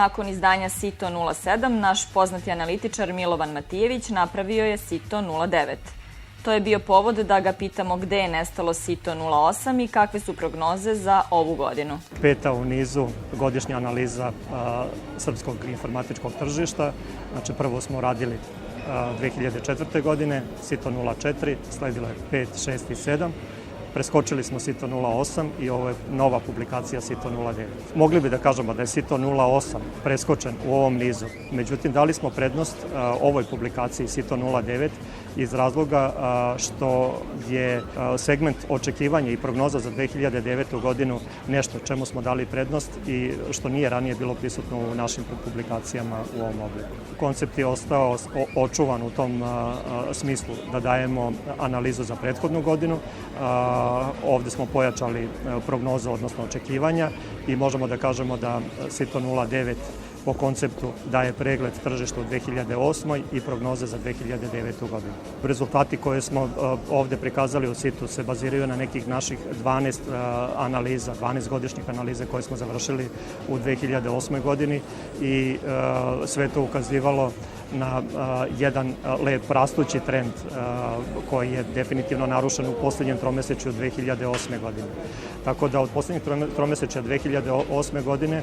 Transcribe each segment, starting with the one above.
Nakon izdanja Sito 07, naš poznati analitičar Milovan Matijević napravio je Sito 09. To je bio povod da ga pitamo gde je nestalo Sito 08 i kakve su prognoze za ovu godinu. Peta u nizu godišnja analiza srpskog informatičkog tržišta. Znači, prvo smo radili 2004. godine, Sito 04, sledilo je 5, 6 i 7. Preskočili smo Sito 08 i ovo je nova publikacija Sito 09. Mogli bi da kažemo da je Sito 08 preskočen u ovom nizu. Međutim, dali smo prednost ovoj publikaciji Sito 09 iz razloga što je segment očekivanja i prognoza za 2009. godinu nešto čemu smo dali prednost i što nije ranije bilo prisutno u našim publikacijama u ovom obliku. Koncept je ostao očuvan u tom smislu da dajemo analizu za prethodnu godinu. Ovde smo pojačali prognozu, odnosno očekivanja, i možemo da kažemo da Sito 09 po konceptu daje pregled tržišta u 2008. i prognoze za 2009. godinu. Rezultati koje smo ovde prikazali u Situ se baziraju na nekih naših 12 analiza, 12 godišnjih analiza koje smo završili u 2008. godini i sve to ukazivalo na jedan lep rastući trend koji je definitivno narušen u poslednjem tromesečju 2008. godine. Tako da od poslednjeg tromesečja 2008. godine,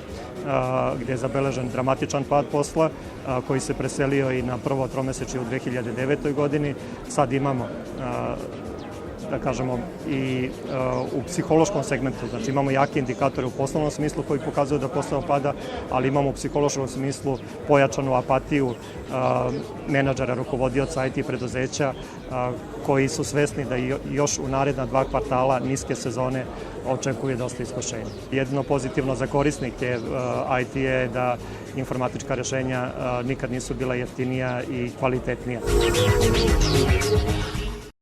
gde je zabeležen dramatičan pad posla, koji se preselio i na prvo tromesečje u 2009. godini, sad imamo da kažemo i u psihološkom segmentu. Znači, imamo jake indikatore u poslovnom smislu koji pokazuju da posao pada, ali imamo u psihološkom smislu pojačanu apatiju menadžera, rukovodioca IT preduzeća koji su svesni da još u naredna 2 kvartala niske sezone očekuje dosta iskušenja. Jedino pozitivno za korisnike IT je da informatička rešenja nikad nisu bila jeftinija i kvalitetnija.